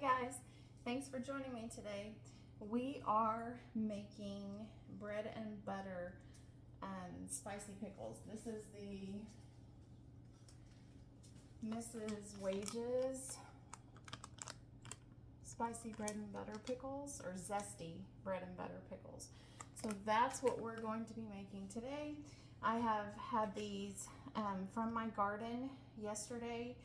guys, thanks for joining me today. We are making bread and butter spicy pickles. This is the Mrs. Wages spicy bread and butter pickles, or zesty bread and butter pickles. So that's what we're going to be making today. I have had these from my garden yesterday.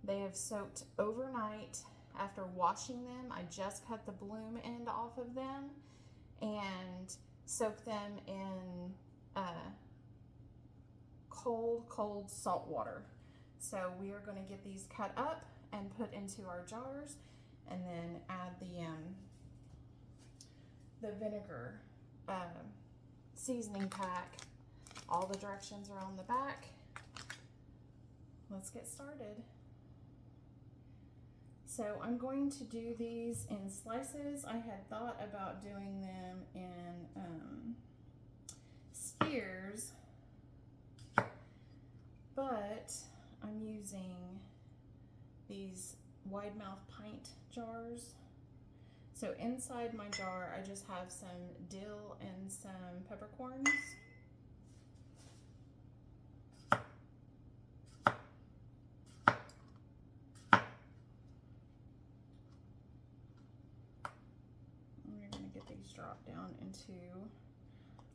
They have soaked overnight. After washing them, I just cut the bloom end off of them and soaked them in cold salt water. So we are going to get these cut up and put into our jars, and then add the vinegar seasoning pack. All the directions are on the back. Let's get started. So I'm going to do these in slices. I had thought about doing them in spears, but I'm using these wide mouth pint jars. So inside my jar, I just have some dill and some peppercorns. These drop down into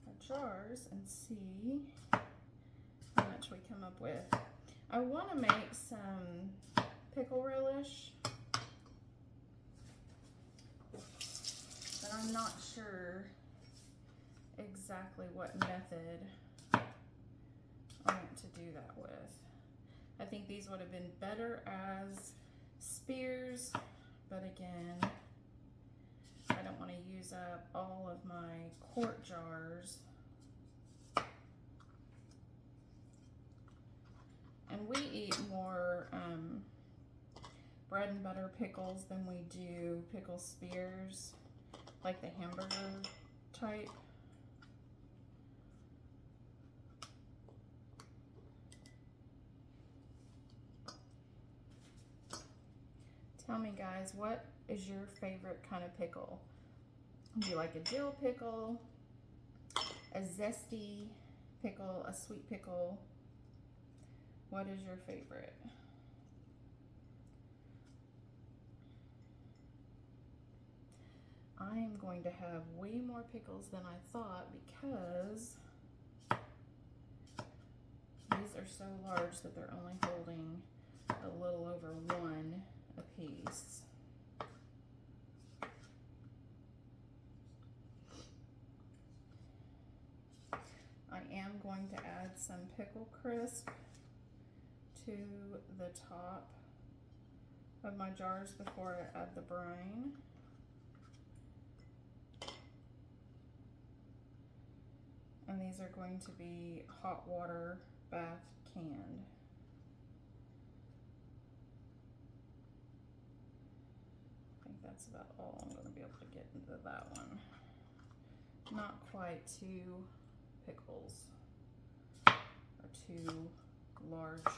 our jars and see how much we come up with. I want to make some pickle relish, but I'm not sure exactly what method I want to do that with. I think these would have been better as spears, but again, I don't want to use up all of my quart jars. And we eat more bread and butter pickles than we do pickle spears, like the hamburger type. Tell me, guys, what is your favorite kind of pickle? Do you like a dill pickle, a zesty pickle, a sweet pickle? What is your favorite? I am going to have way more pickles than I thought because these are so large that they're only holding a little over one a piece. I am going to add some pickle crisp to the top of my jars before I add the brine. And these are going to be hot water bath canned. I think that's about all I'm going to be able to get into that one. Not quite 2 pickles or 2 large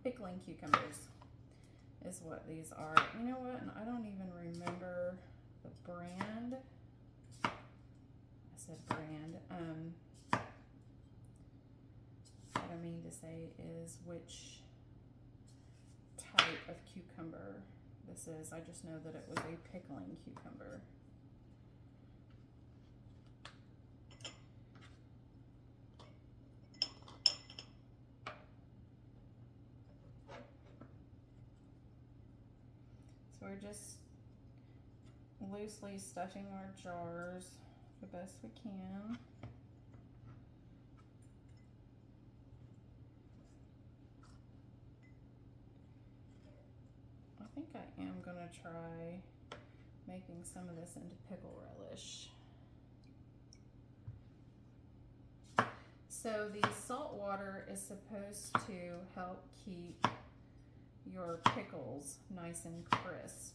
pickling cucumbers is what these are. You know what? And I don't even remember the brand. I said brand. What I mean to say is which type of cucumber this is. I just know that it was a pickling cucumber. So we're just loosely stuffing our jars the best we can. I think I am going to try making some of this into pickle relish. So the salt water is supposed to help keep your pickles nice and crisp.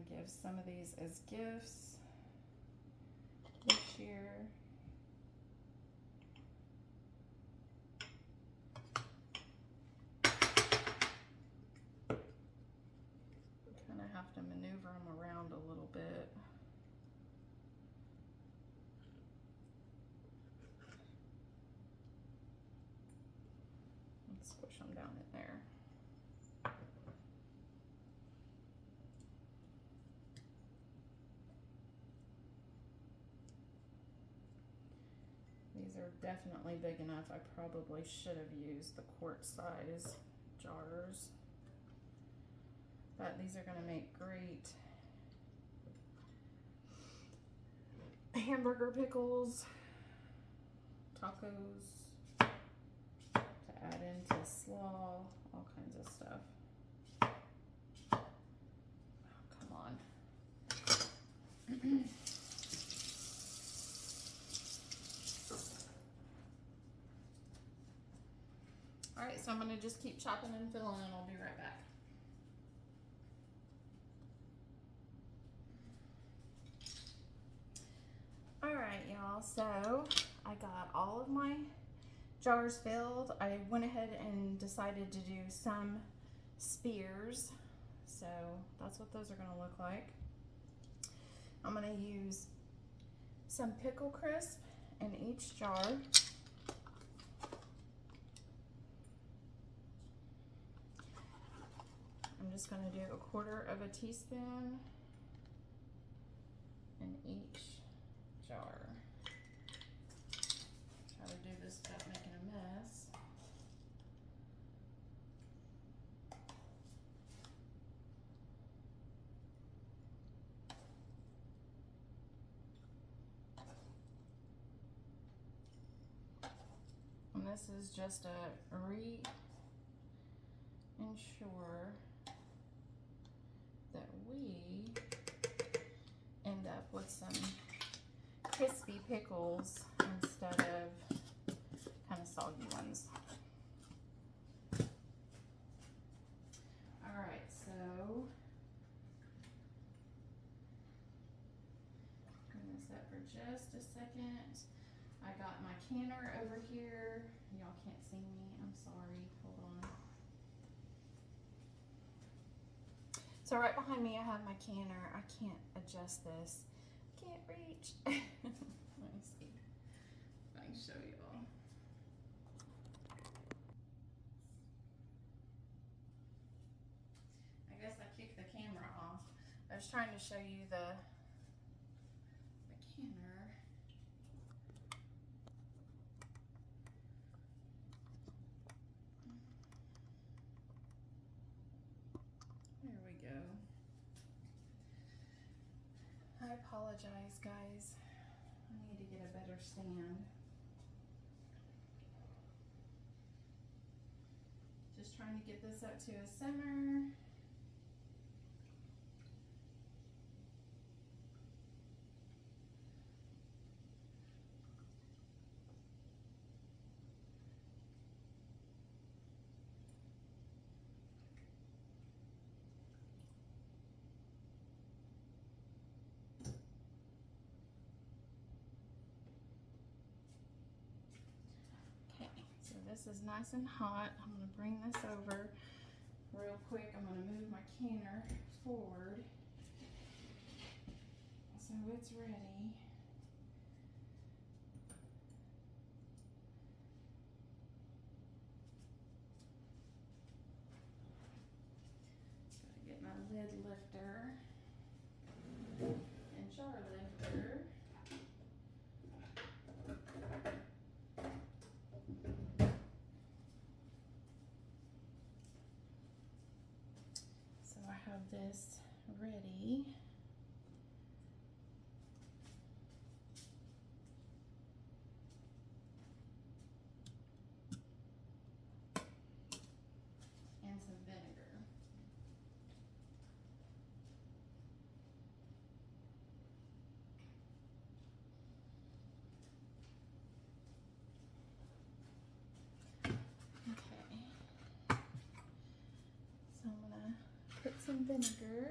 to give some of these as gifts this year. Kind of have to maneuver them around a little bit. And squish them down in there. These are definitely big enough. I probably should have used the quart size jars. But these are going to make great hamburger pickles, tacos, to add into slaw, all kinds of stuff. Oh, come on. All right, so I'm going to just keep chopping and filling, and I'll be right back. All right, y'all, so I got all of my jars filled. I went ahead and decided to do some spears, so that's what those are going to look like. I'm going to use some pickle crisp in each jar. I'm just going to do 1/4 teaspoon in each jar. Try to do this without making a mess. And this is just a ensure that we end up with some crispy pickles instead of kind of soggy ones. All right, so bring this up for just a second. I got my canner over here. Y'all can't see me, I'm sorry, hold on. So right behind me I have my canner. I can't adjust this. Can't reach. Let me see if I can show you all. I guess I kicked the camera off. I was trying to show you the canner. There we go. I apologize, guys. I need to get a better stand. Just trying to get this up to a simmer. This is nice and hot. I'm going to bring this over real quick. I'm going to move my canner forward so it's ready. Gotta get my lid lifter and jar lifter. Have this ready. And some vinegar. Okay. So I'm gonna put some vinegar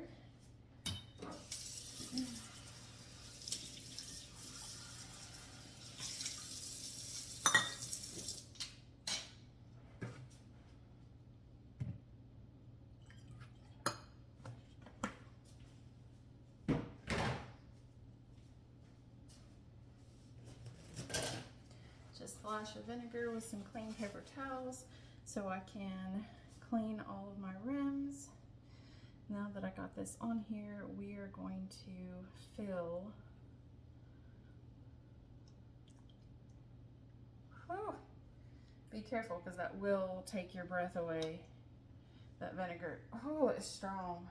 splash of vinegar with some clean paper towels so I can clean all of my rims. Now that I got this on here, we are going to fill. Whew. Be careful because that will take your breath away. That vinegar, oh, it's strong.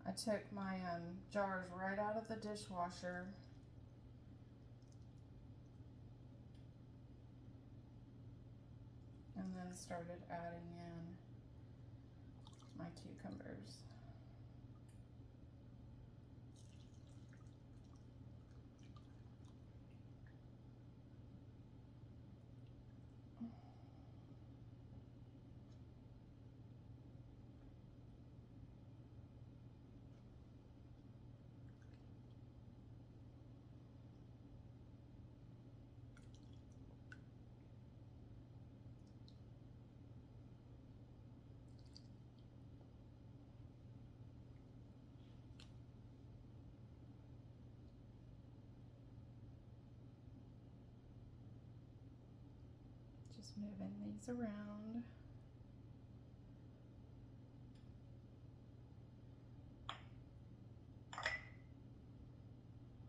I took my jars right out of the dishwasher. And then started adding in my cucumbers. Just moving these around.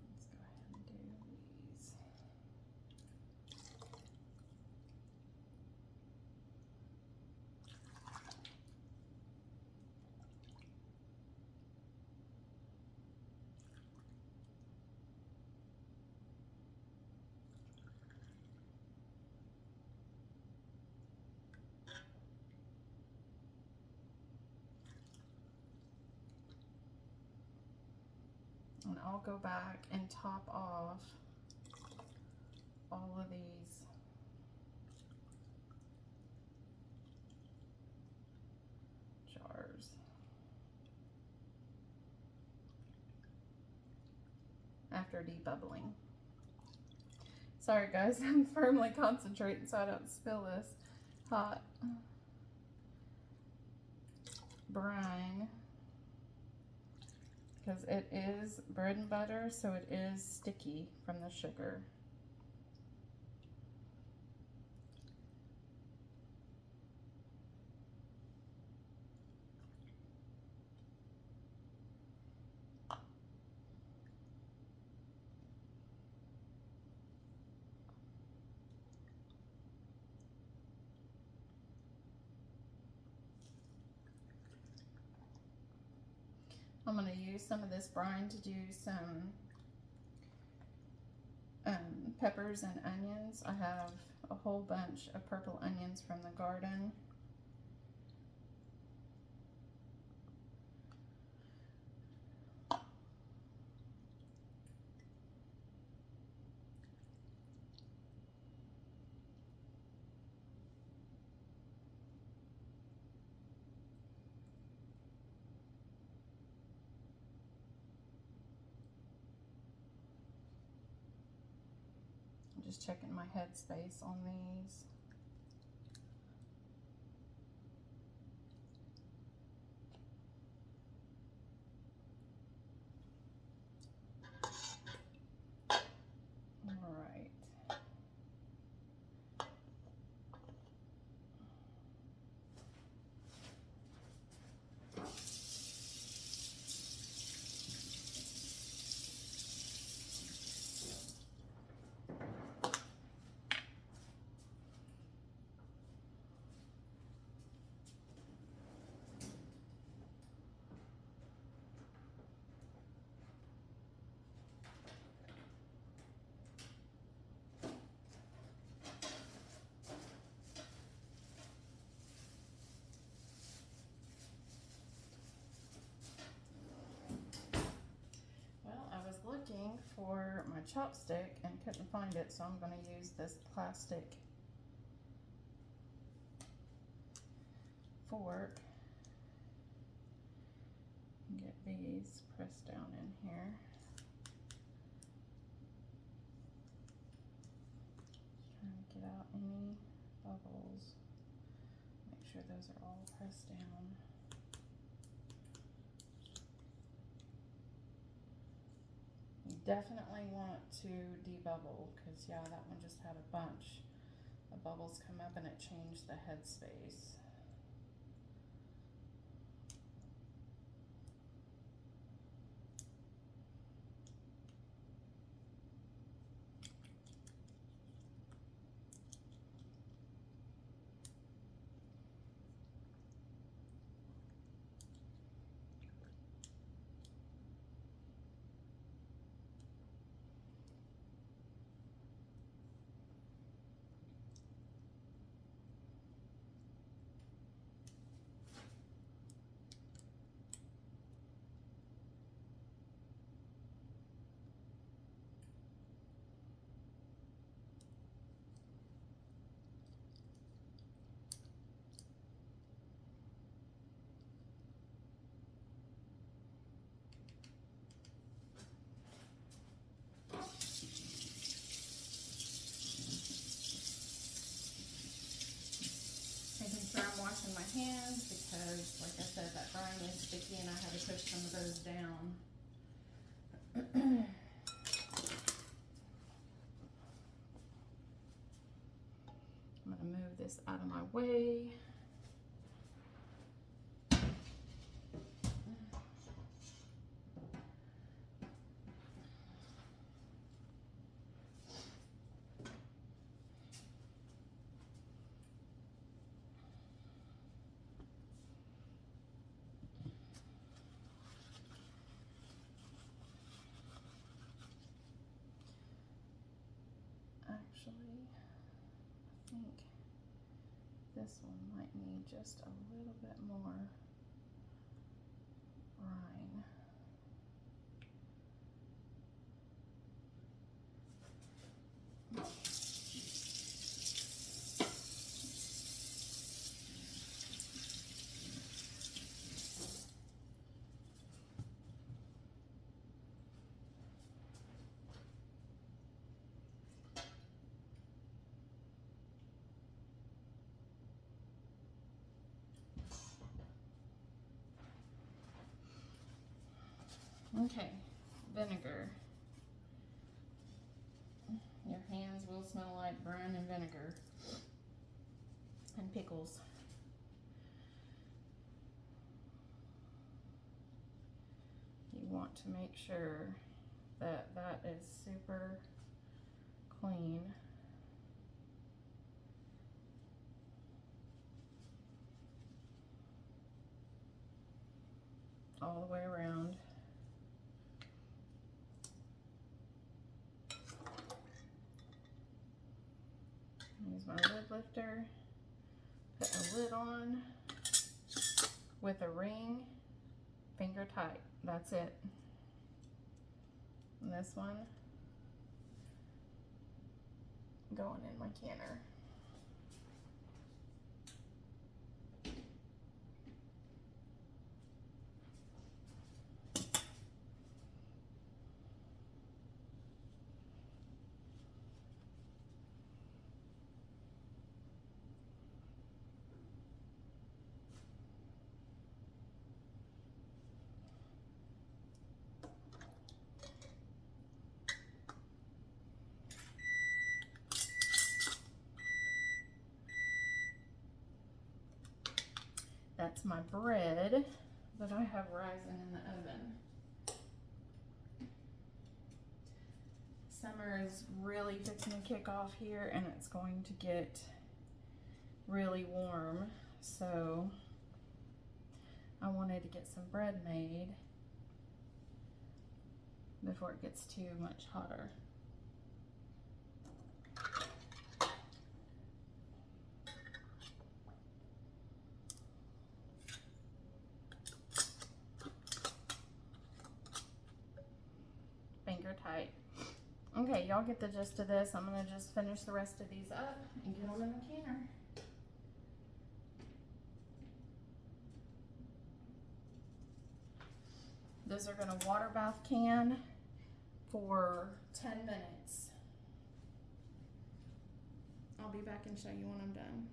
Let's go ahead and do these. And I'll go back and top off all of these jars after debubbling. Sorry guys, I'm firmly concentrating so I don't spill this hot brine. Because it is bread and butter, so it is sticky from the sugar. I'm going to use some of this brine to do some peppers and onions. I have a whole bunch of purple onions from the garden. Just checking my headspace on these. All right. chopstick and couldn't find it, so I'm going to use this plastic fork. Get these pressed down in here. Just trying to get out any bubbles. Make sure those are all pressed down. You definitely want to debubble, because yeah, that one just had a bunch of bubbles come up and it changed the headspace. Making sure I'm washing my hands because, like I said, that brine is sticky and I had to push some of those down. I'm going to move this out of my way. Actually, I think this one might need just a little bit more brine. Okay, vinegar. Your hands will smell like brine and vinegar and pickles. You want to make sure that that is super clean. All the way around. Use my lid lifter, put a lid on with a ring, finger tight. That's it. And this one going in my canner. That's my bread that I have rising in the oven. Summer is really fixing to kick off here and it's going to get really warm. So I wanted to get some bread made before it gets too much hotter. Finger tight. Okay, y'all get the gist of this. I'm gonna just finish the rest of these up and get them in the canner. Those are gonna water bath can for 10 minutes. I'll be back and show you when I'm done.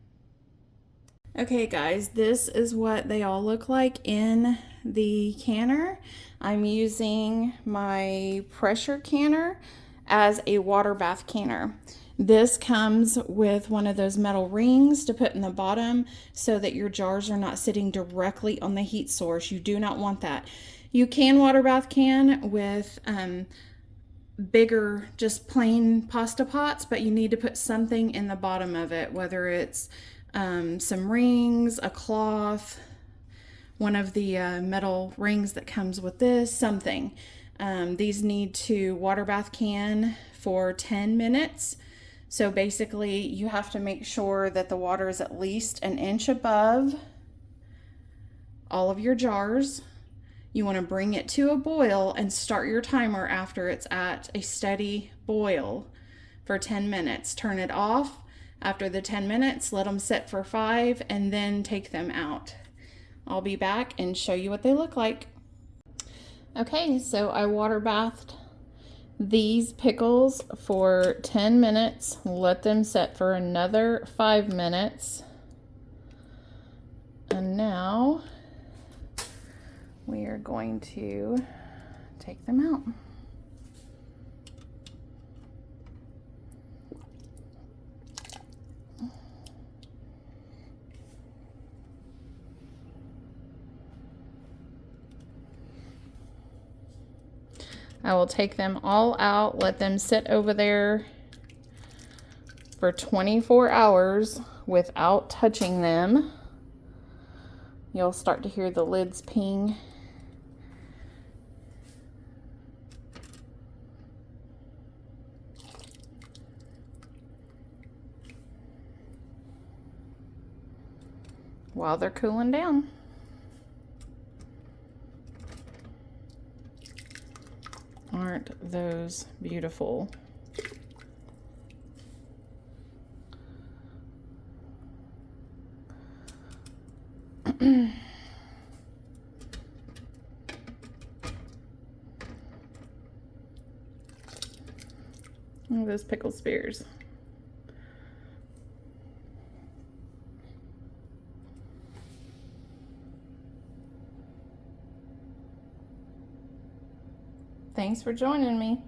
Okay guys, this is what they all look like in the canner. I'm using my pressure canner as a water bath canner. This comes with one of those metal rings to put in the bottom so that your jars are not sitting directly on the heat source. You do not want that. You can water bath can with bigger, just plain pasta pots, but you need to put something in the bottom of it, whether it's some rings, a cloth, one of the metal rings that comes with this, something. These need to water bath can for 10 minutes. So basically you have to make sure that the water is at least an inch above all of your jars. You want to bring it to a boil and start your timer after it's at a steady boil for 10 minutes. Turn it off after the 10 minutes, let them sit for 5, and then take them out. I'll be back and show you what they look like. Okay, so I water bathed these pickles for 10 minutes. Let them set for another 5 minutes. And now we are going to take them out. I will take them all out, let them sit over there for 24 hours without touching them. You'll start to hear the lids ping. While they're cooling down. Aren't those beautiful? Look at those pickle spears. Thanks for joining me.